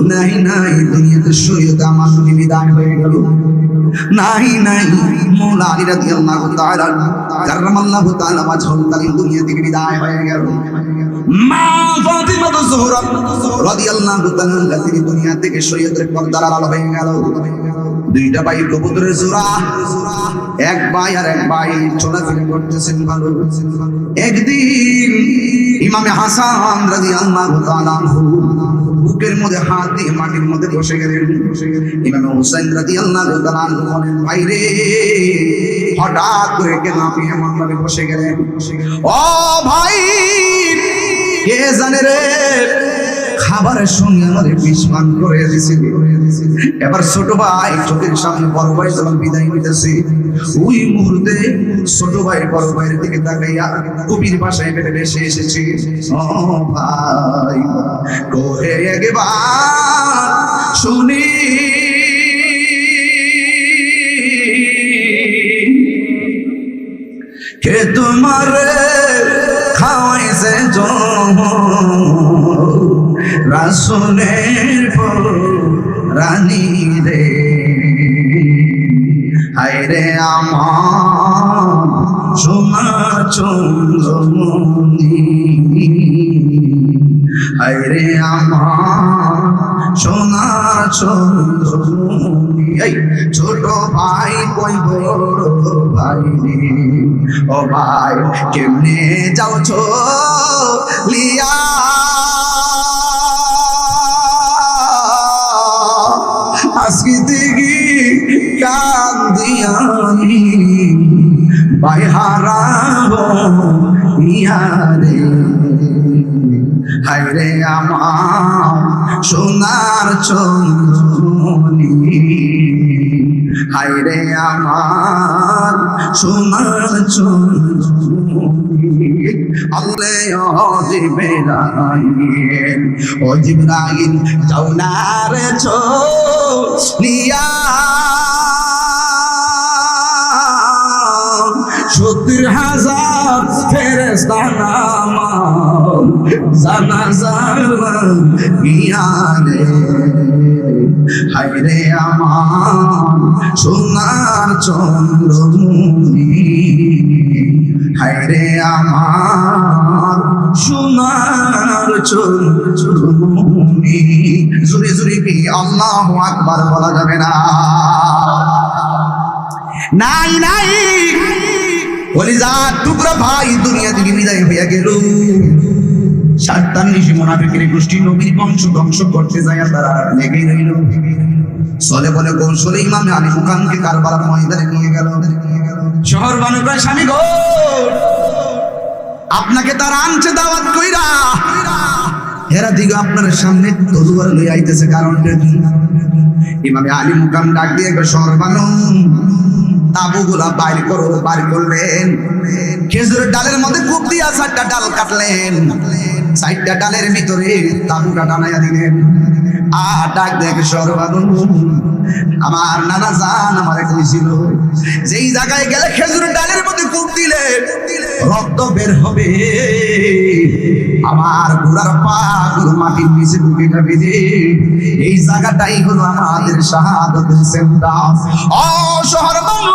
নাই নাই দুনিয়াতে শরীয়ত আমার নবী বিদায় হয়ে গেল নাই নাই মওলা আলী রাদিয়াল্লাহু তাআলা কাররামাল্লাহু তাআলা ওয়াজহুল কারীম দুনিয়া থেকে বিদায় হয়ে গেল মা ফাতিমা যুহরা রাদিয়াল্লাহু তাআলা তিনি দুনিয়া থেকে শরীয়তের পর্দার আড়াল হয়ে গেল দুইটা ভাই কবুতরের জোড়া এক ভাই আর এক ভাই চলাফেরা করতেছেন ভালো একদিন ইমামে হাসান রাদিয়াল্লাহু তাআলা আনহু বুকের মধ্যে হাত দিয়ে মাটির মধ্যে বসে গেলেন ইমামে হুসাইন রাদিয়াল্লাহু তাআলা আনহু বলেন ভাই রে হঠাৎ করে কেন আপনি এমন ভাবে বসে গেলেন ও ভাই কে জানে রে খাবারের সঙ্গে আমাদের বিস্মান করে দিয়েছে এবার ছোট ভাই চোখের সামনে বড় ভাই যখন বিদায় নিতেছে ওই মুহূর্তে ছোট ভাই বড় ভাইয়ের দিকে তাকাইয়া কবির ভাষায় বেড়ে বেশি এসেছে ও ভাই কোহে একবার শুনি কে তোমার খাওয়াইছে রাসূলের রানী রে হায়রে আমার সোনা চন্দ্রমণি হায়রে আমার সোনা চন্দ্রমণি এই ছোট ভাই কই বড় ভাই রে ও ভাই কেমনে যাও লিয়া আজকে দেখি কান্দি আমি ভাই হারাবো ইয়ারে হায়রে আমার সোনার চন্দ্রমণি হায়রে আমার সোনার চন্দ্রমণি আল্লাহ জিবরাইল যাও না রে লিয়া 70,000 ফেরেশতা নামাও জানাজার গিয়ারে হায়রে আমার সোনার চন্দ্রমণি হায়রে আমার সোনার চন্দ্রমণি জোরে জোরে কি আল্লাহু আকবার বলা যাবে না নাই নাই কলিজার টুকরা ভাই দুনিয়া থেকে বিদায় হইয়া গেল। শয়তানি মুনাফিকের গোষ্ঠী নবীর বংশ ধ্বংস করতে যায় তারা লেগে রইল। চলে বলে কৌশলে ইমাম আলী মুকামকে কারবালার ময়দানে নিয়ে গেল। শহর বানু কয় স্বামী গো আপনাকে তারা আনছে দাওয়াত কইরা হেরা দিগো আপনার সামনে তলোয়ার লই আইতেছে কারণটা কি? ইমাম আলী মুকাম ডাক দিয়ে শহর বানু তাবুগুলা বাইর করলেন। খেজুরের ডালের মধ্যে কূপ দিয়া 4টা ডাল কাটলেন, 4টা ডালের ভিতরে তাবুটা টানাইয়া দিলেন। আর ডাক দেখে সর্বানু আমার নানা জান আমারে কইছিল যেই জায়গায় গেলে খেজুরের ডালের মধ্যে কূপ দিলে রক্ত বের হবে, আমার ঘোড়ার পা গুলো মাটির নিচে ঢুকে যাবে যে এই জায়গাটাই হলো আমাদের শাহাদাতের সেন্টার। ও শহর বানু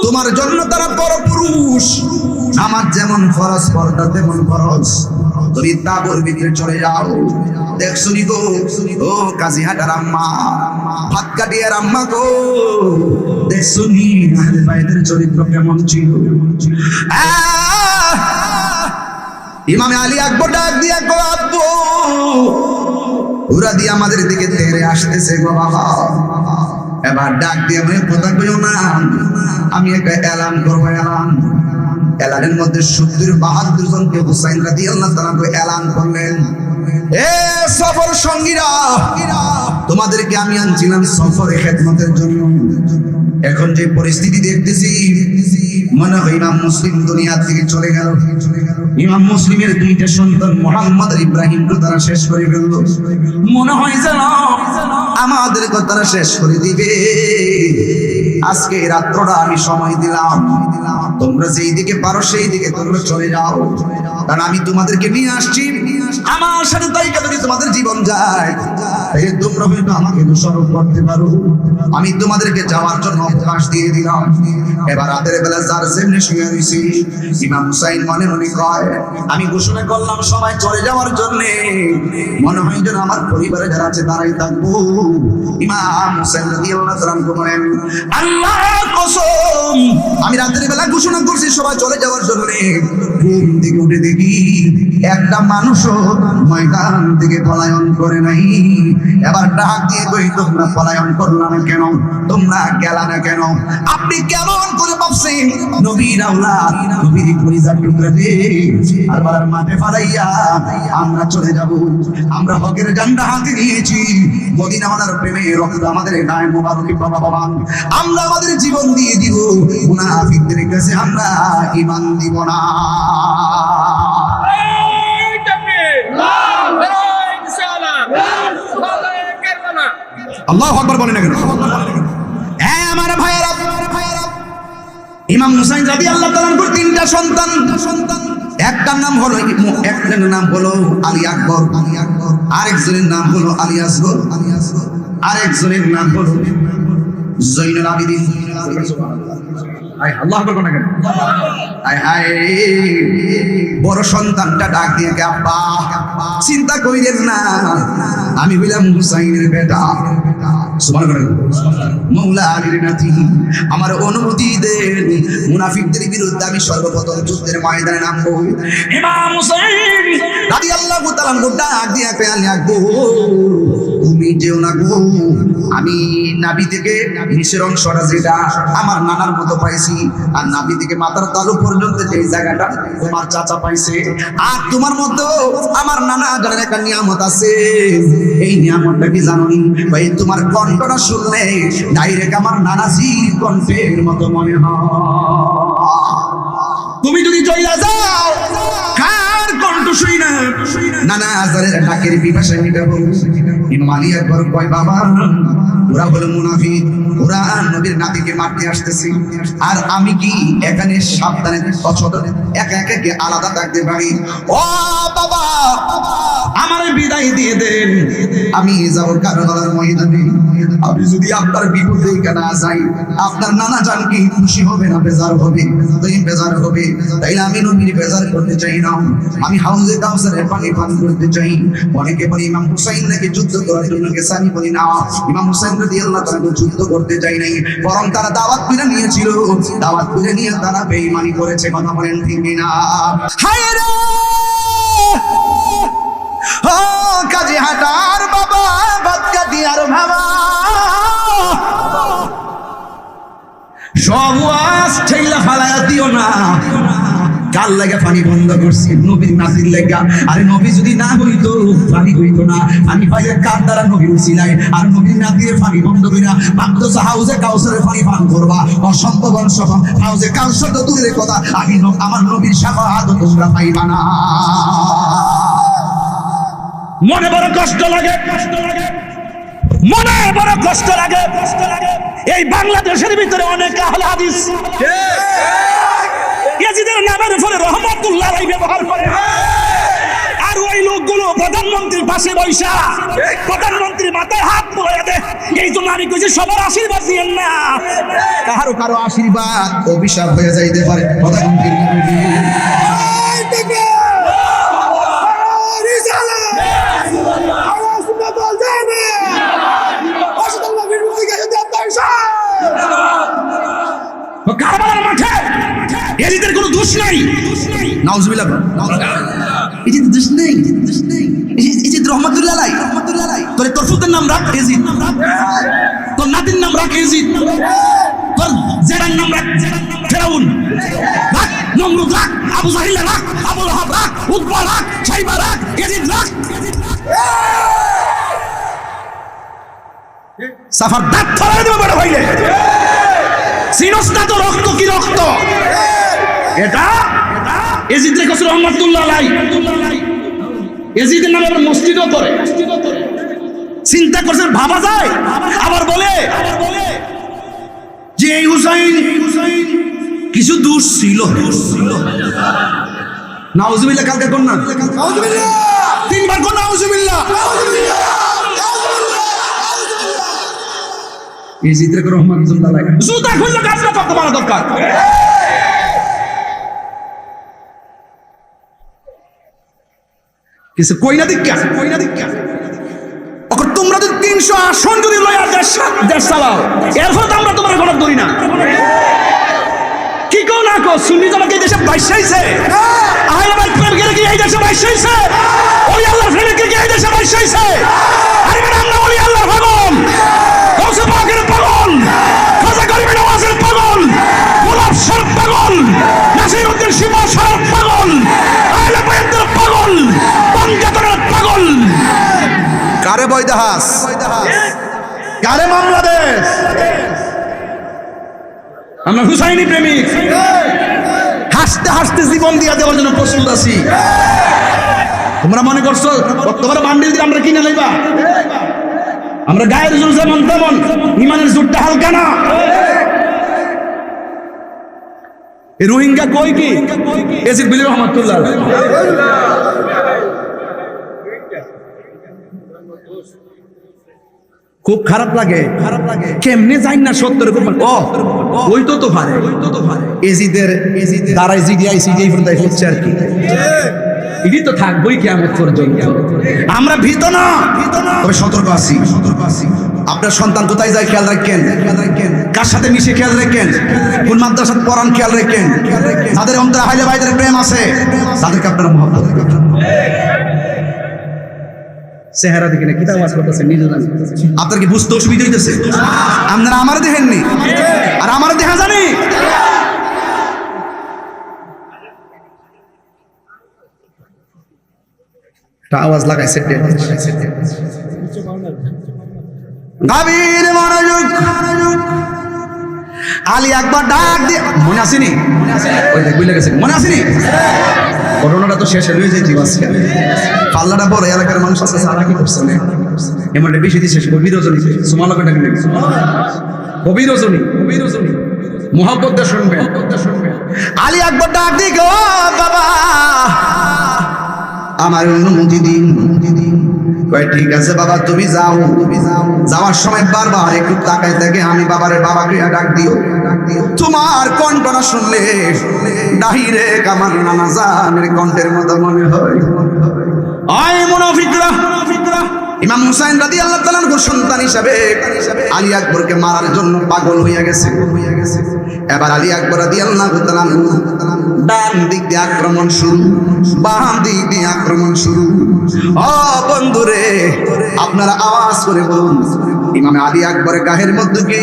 তোমার জন্য তারা বড় পুরুষ, আমার যেমন ফরজ পর্দা তেমন ফরজ। তুমি তাবুর ভিতরে চলে যাও। দেখছো নি গো ও কাজীহাটার আম্মা ভাত কাটিয়ার আম্মা গো দেখছো নি আহলে বাইতের চরিত্র কেমন ছিল? ইমামে আলী আকবর ডাক দিয়া গো আব্বু ওরা দিয়ে আমাদের দিকে তেরে আসতেছে গো বাবা। এবার ডাক দিয়ে আমি কথা কইও না, আমি একটা এলান করবো। এলানের মধ্যে 70-72 জনকে হুসাইন রাদিয়াল্লাহু তাআলা এলান করলেন, এ সফর সঙ্গীরা তোমাদেরকে আমি আনছিলাম সফরে খেদমতের জন্য। এখন যে পরিস্থিতি দেখতেছি মনে হয় ইমাম মুসলিম দুনিয়া থেকে চলে গেল। ইমাম মুসলিমের 2টা সন্তান মুহাম্মদ আর ইব্রাহিমকে তারা শেষ করে ফেলল। মনে হয় যেন আমাদের তারা শেষ করে দিবে। আজকে রাত্রটা আমি সময় দিলাম, তোমরা যেই দিকে পারো সেই দিকে তোমরা চলে যাও, কারণ আমি তোমাদেরকে নিয়ে আসছি। আমার সাথে তাই যদি তোমাদের জীবন যায় তোমরা হয়তো আমাকে দোষারোপ করতে পারো। আমি তোমাদেরকে যাওয়ার জন্য অবকাশ দিয়ে দিলাম। এবার রাতের বেলা যার সামনে শুয়ে রয়েছি ইমাম হুসাইন মনে মনে কয় আমি ঘোষণা করলাম সবাই চলে যাওয়ার জন্য, মনে হয় যেন আমার পরিবারে যারা আছে তারাই থাকবো। ইমাম হুসাইন রাদিয়াল্লাহু তাআলা বলেন আল্লাহর কসম আমি রাতের বেলা ঘোষণা করছি সবাই চলে যাওয়ার জন্য, ঘুম থেকে উঠে দেখি একটা মানুষও ময়দান থেকে পলায়ন করে নাই। এবার ডাক দিয়ে কই তোমরা পলায়ন করলা না কেন, তোমরা গেলা না কেন? আপনি কেমন করে ভাবছেন নবীর আওলাদ নবীর পরিজার টুকরা দিয়ে আর মাঠে ফালাইয়া আমরা চলে যাব? আমরা হকের ঝান্ডা হাতে নিয়েছি, মদিনাওয়ালার প্রেমে রক্ত আমাদের গায়ে মোবারক বাবা। আমরা আমাদের জীবন দিয়ে দিব, মুনাফিকদের কাছে আমরা ঈমান দিব না। আল্লাহু আকবার বলেন না কেন? হ্যাঁ আমার ভাইয়েরা, ইমাম হুসাইন রাদিয়াল্লাহু তাআলার 3টা সন্তান, একটার নাম হলো একজনের নাম হলো আলী আকবর, আরেকজনের নাম হলো আলী আসগর, আরেকজনের নাম হলো জৈনুল আবেদিন। আল্লাহ আকবার কোন কেন? বড় সন্তানটা ডাক দিয়ে আব্বা চিন্তা কইরেন না, আমি হইলাম হুসাইনের বেটা, মৌলা আলীর নাতি, আমার অনুমতি দেন, মুনাফিকদের বিরুদ্ধে আমি সর্বপ্রথম যুদ্ধের ময়দানে নামবো। ইমাম হুসাইন রাদিয়াল্লাহু তাআলা ডাক দিয়ে পেয়ালে আকবো, তুমি যেও না গো, আমি নাভি থেকে নিচের অংশটা যেটা আমার নানার মতো পাইছি, আর নাভি থেকে মাথার তালু পর্যন্ত যে জায়গাটা তোমার চাচা পাইছে, আর তোমার মতো আমার নানা জানের একটা নিয়ামত আছে। এই নিয়ামতটা কি জানো নি ভাই? তোমার কণ্ঠটা শুনলে ডাইরেক্ট আমার নানাজির কণ্ঠের মতো মনে হয়। তুমি যদি চইলা যাও, কার কণ্ঠ শুই না নানা আজারের ডাকের পিপাসা মিটাবো। ইমাম আলী আকবর কয় বাবা, ওরা হলো মুনাফিক, ওরা নবীর নাতিকে মারতে আসতেছে, আর আমি কি এখানে সাবধানে একা একা কি আলাদা থাকতে পারি? ও বাবা, আমার বিদায় দিয়ে দেন, আমি যাব কারবালার ময়দানে। আমি যদি আপনার বিপদে না যাই, আপনার নানা জান কি খুশি হবে না বেজার হবে? তুই বেজার হবে, তাইলে আমি নবীর বেজার করতে চাই না, আমি হাউজে কাউসারের পানি পান করতে চাই। অনেকে বলে ইমাম হুসাইন নাকি যুদ্ধ করার জন্য গেছে, আমি বলি না, ইমাম হুসাইন রাদিয়াল্লাহু তাআলা যুদ্ধ করতে চাই নাই, বরং তারা দাওয়াত করে নিয়েছিল, দাওয়াত করে নিয়ে তারা বেঈমানি করেছে। কথা বলেন ঠিক না? হায় রে ও কাজী হাটার বাবা, বদকাদিয়ার বাবা, সব ওয়াজ ঠেলা ফালায়া দিও না। কার লাগা পানি বন্ধ করছি? নবীর নাতির লাগা। আরে নবী যদি না হইতো পানি হইতো না। আমি পাইলে কার দ্বারা নবী উছিলাই, আর নবীর নাতির পানি বন্ধ কইরা বাকতো হাউজে কাউসারের পানি পান করবা। অসম্ভব অসম্ভব, হাউজে কাউসার তো দূরের কথা, আমি আমার নবীর শাফাআত তোমরা পাইবা না। মনে বড় কষ্ট লাগে, মনে বড় কষ্ট লাগে। এই বাংলাদেশের ভিতরে অনেক আহলে হাদিস ইয়াজিদের নামের উপরে রহমাতুল্লাহ আলাইহি ব্যবহার করে, আর ওই লোকগুলো প্রধানমন্ত্রীর পাশে বৈশা প্রধানমন্ত্রীর মাথায় হাত বুলাইয়া দেয়। এই জন্য আমি কইছি সবার আশীর্বাদ দিয়েন না, কারো কারো আশীর্বাদ অভিশাপ হয়ে যাইতে পারে। প্রধানমন্ত্রীর কারবালার মাঠে ইয়াজিদের কোনো দোষ নাই। নাউজুবিল্লাহ, ইয়াজিদ দোষ নেই, ইয়াজিদ রহমাতুল্লাহ আলাইহি, তোর ফুতের নাম রাখ ইয়াজিদ, তোর নাতির নাম রাখ ইয়াজিদ, তোর জেরার নাম রাখ ফিরাউন, রাখ নমরুদ রাখ, আবু জাহিল রাখ, আবু লাহাব রাখ, উতবা রাখ, শাইবা রাখ, ইয়াজিদ রাখ। সাফার দাঁত ফেলে দেবে বড় হইলে। সিনস না তো রক্ত কি রক্ত? এটা ইয়াজিদ রে কসর রহমাতুল্লাহ আলাইহি, ইয়াজিদের নামে আবার মসজিদও করে। চিন্তা করছেন, ভাবা যায়? আবার বলে যে এই হুসাইন কিছু দোষ ছিল। নাউজুবিল্লাহ, কালকে কোন না নাউজুবিল্লাহ, তিনবার কোন নাউজুবিল্লাহ। ইয়াজিদের রহমাতুল্লাহ আলাইহি জুতা খুললে কাজটা করতে পারা দরকার। কিছু কইনা দিক্কা ওকে তোমরা যদি 300 আসন যদি লয়া দেশ চালাও, এরপর আমরা তোমার গণক ধরি না। কি কো না কো, সুন্নি জামাকে এই দেশে বাইশাইছে, আহলে বাইত প্রেমিকরা কি এই দেশে বাইশাইছে, ওই আল্লাহর প্রেমিকরা কি এই দেশে বাইশাইছে? আরে মানে আমরা ওই আল্লাহর পাগল, গাউসে পাকের পাগল, খাজা গরিব নওয়াজের পাগল, গোলাপ শরফ পাগল, নাসিরউদ্দিন শিবা শরফ পাগল, আহলে বাইতের পাগল, পাঞ্জাতনের পাগল। কারে বৈদাহাস, কারে বাংলাদেশ? আমরা হুসাইনি প্রেমিক, হাসতে হাসতে জীবন দিয়া দেওয়ার জন্য প্রস্তুত আছি। তোমরা মনে করছো তোমার বান্ডিল দিয়ে আমরা কিনে লইবা? আমরা গায়ের জোর যেমন তেমন, ইমানের জোরটা হালকা না। এই রোহিঙ্গা কই কি এসিড বিলি রহমাতুল্লাহ খুব খারাপ লাগে কেমনে যাই না 70 কোটি ও ওই তো পারে এজিদের দ্বারা জিডিআই সিডিআই পর্যন্ত হচ্ছে আর কি এটি তো থাকবোই কিয়ামত পর্যন্ত। আমরা ভীত না, তবে সতর্ক আছি। আপনার সন্তান কোথায় যায় খেয়াল রাখেন, কার সাথে মিশে খেয়াল রাখেন, কোন মাদ্রাসাতে পড়ান খেয়াল রাখেন, তাদের অন্তরে হাইলে ভাইদের প্রেম আছে, তাদেরকে আপনারা মহব্বত করবেন। চেহারা দিকে না কিতা ওয়াজ করতেছে নিজে জানেন। আপনার কি বুঝতে অসুবিধা হইতেছে? আপনারা আমার দেখেননি আর আমার দেখা জানি। আওয়াজ লাগাইছে গাভীর মনোযোগ। আলী একবার ডাক দিয়ে মনে আসেনি, ওই দেখ বুঝলে গেছে মনে আসেনি। ঘটনাটা তো শেষ হয়ে যাইছি আজকে। পাল্লাটা বড় এলাকার মানুষ আছে, সারা কি করছে না এমন বেশি দিচ্ছে। গভীর রজনী সুমালকে ডাকি গভীর রজনী মোহাম্মত শুনবেন। আলী একবার ডাক দিয়ে গো বাবা আমার অনুমতি দিন। কয় ঠিক আছে বাবা তুমি যাও। যাওয়ার সময় বারবার একটু তাকায় থাকে আমি বাবাকে ডাক দিও। তোমার কণ্ঠটা শুনলে ডাইরেক্ট আমার নানা জানের কণ্ঠের মতো মনে হয়। আয় মুনাফিকরা, ইমাম হুসাইন রাদিয়াল্লাহু তাআলা আনহুর সন্তান হিসাবে আলী আকবরকে মারার জন্য পাগল হইয়া গেছে। এবার আলী আকবর রাদিয়াল্লাহু তাআলা আনহু ডান দিক দিয়ে আক্রমণ শুরু, বাম দিক দিয়ে আক্রমণ শুরু। ও বন্ধুরে আপনারা আওয়াজ করে বলুন ইমাম আলী আকবরের গায়ের মধ্যে কি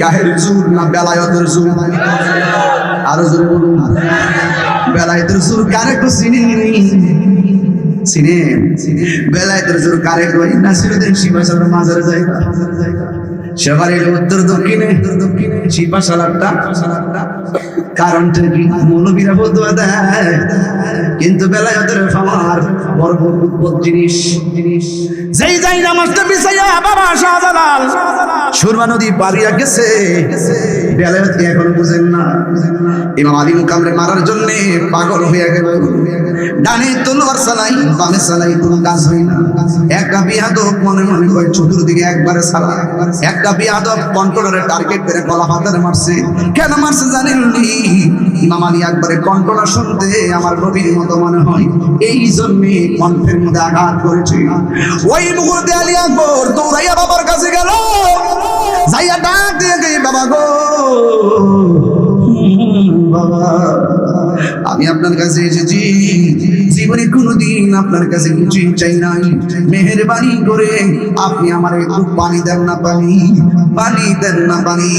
গায়ের জোর না বেলায়েতের জোর? আরো জোরে বলুন বেলায়েতের জোর কারে খুশিনি সিনে বেলায়েতের জোর কারে কই নাসিরউদ্দিন শিবাসালার মাজারে জায়গা সেবারের উত্তর দক্ষিণে শিবাসালারটা কারণটা কি মৌলবীরা বদুয়া দেয় কিন্তু বেলায়েতের ফামার বড় বড় জিনিস যেই যাই নামাজটা বিছাইয়া বাবা শাহজালাল সুরমা নদী পারিয়া গেছে বেলায়েত এখনো বুঝেন না। ইমাম আলী মুকামরে মারার জন্য পাগল হয়ে গেল। ডানে তলোয়ার চালাই বামে চালাই কোনো কাজ হয় না। একটা বিয়াদব মনে মনে কয় চতুর্দিকে একবারে চালা। একটা বিয়াদব কন্ট্রোলারের টার্গেট করে গলা হাতারে মারছে। কেন মারছে জানেননি? ইমাম আলী একবারে কন্ট্রোলার শুনতে আমার নবীর মতো মনে হয়, এই জন্যে কণ্ঠের মধ্যে আঘাত করেছে। ওই মুহূর্তে আলী আকবর দৌড়াইয়া বাবার কাছে গেল, যাইয়া ডাক দিয়ে গে বাবা গো বাবা আমি আপনার কাছে এসেছি, জীবনে কোনোদিন আপনার কাছে কিছুই চাই নাই, মেহেরবানি করে আপনি আমার একটু পানি দেন না, পানি দেন না পানি।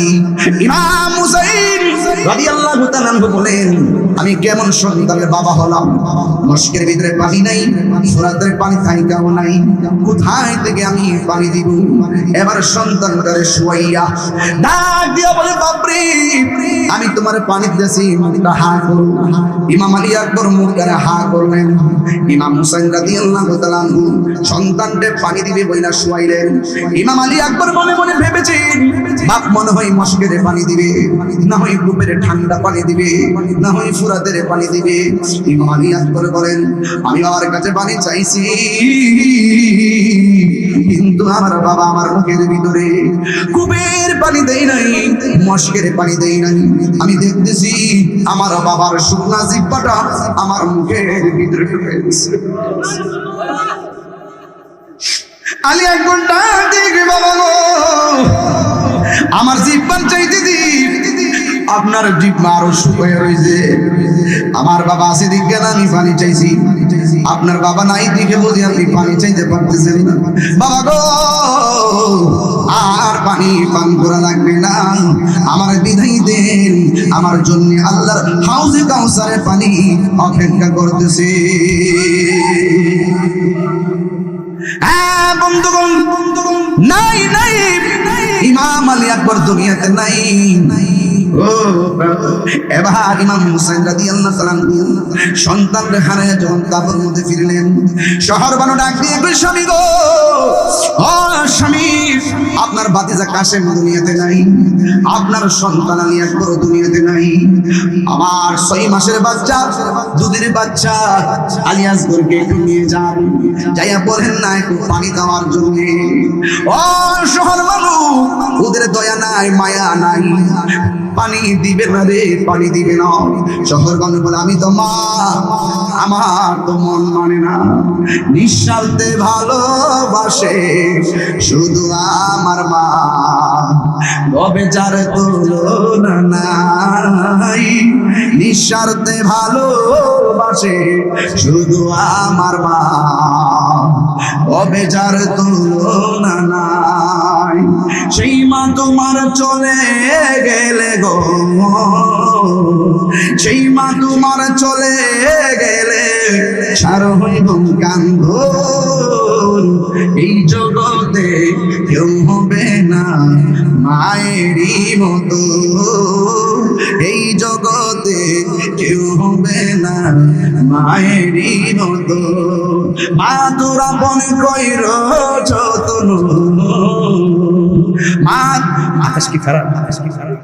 ইমাম হুসাইন রাদিয়াল্লাহু তাআলা আনহু বলেন আমি কেমন সন্তানের বাবা হলাম, মস্কের ভিতরে পানি নাই, সুরাতের পানি থাইকাও নাই, কোথায় থেকে আমি পানি দিব? এবার সন্তানটারে শুয়াইয়া ডাক দিয়া বলে বাপরে আমি তোমার পানি দিয়েছি, মুখটা হা করো। ইমাম আলী আকবর মুখটারে হা করলেন। ইমাম হুসাইন রাদিয়াল্লাহু তাআলা আনহু সন্তানকে পানি দিবে বইলা শুয়াইলেন। ইমাম আলী আকবর মনে মনে ভেবেছেন বাপ মনে হয় মস্কের পানি দিবে, না হয় কূপের ঠান্ডা পানি দিবে, না হয় ফুরাতের পানি দিবে। ইমাম আলী আকবর বলেন আমি বাবার কাছে পানি চাইছি কিন্তু আমার বাবা আমার মুখের ভিতরে কূপের পানি দেয় নাই, মস্কের পানি দেয় নাই। আমি দেখতেছি আমার বাবার শুকনা জিহ্বাটা আমার মুখের ভিতরে ঢুকে গেছে। আলী আকবর ডাক দিয়ে বাবা গো আমার জিহ্বার চাইতে দিন, আপনার জিহ্বা আরো শুকিয়ে রয়েছে। আমার বাবা আছে দিকে না আমি পানি চাইছি, আপনার বাবা নাই দিকে বুঝি আপনি পানি চাইতে পারতেছেন না। বাবা গো আর পানি পান করা লাগবে না, আমার বিদায় দেন, আমার জন্য আল্লাহর হাউজে কাউসারের পানি অপেক্ষা করতেছে। হ্যাঁ বন্ধুগণ নাই নাই ইমাম আলী আকবর দুনিয়াতে নাই। ও এবার ইমাম হুসাইন রাদিয়াল্লাহু তাআলা সন্তানকে হারায় যখন কাবর মধ্যে ফিরলেন, শহর বানো ডাক দিয়ে স্বামী গো ও স্বামী আপনার ভাতিজা কাশেম দুনিয়াতে নাই, আপনার সন্তান আলী আকবর দুনিয়াতে নাই, আমার 6 মাসের বাচ্চা, দুধের বাচ্চা আলী আসগরকে একটু নিয়ে যান, যাইয়া বলেন না একটু পানি দেওয়ার জন্য। ও শহর মানুষ, ওদের দয়া নাই, মায়া নাই, পানি দিবে না রে, পানি দিবে না। শহর মানুষ বলে আমি তো মা, আমার তো মন মানে না, নিঃস্বার্থে ভালোবাসে শুধু আমার মা, তবে যার তুলনা নাই, নিঃস্বার্থে ভালোবাসে শুধু আমার মা, তবে যার তুলনা নাই। সেই মা তোমার চলে গেলে গো, সেই মা তোমার চলে গেলে সার হইব কান্দ, এই জগতে কেউ হবে না মায়েরই মতো, এই জগতে কেউ হবে না মায়েরই মতো। মা তোরা মনে কইর যতন, মা আকাশ কি খারাপ, আকাশ কি খারাপ।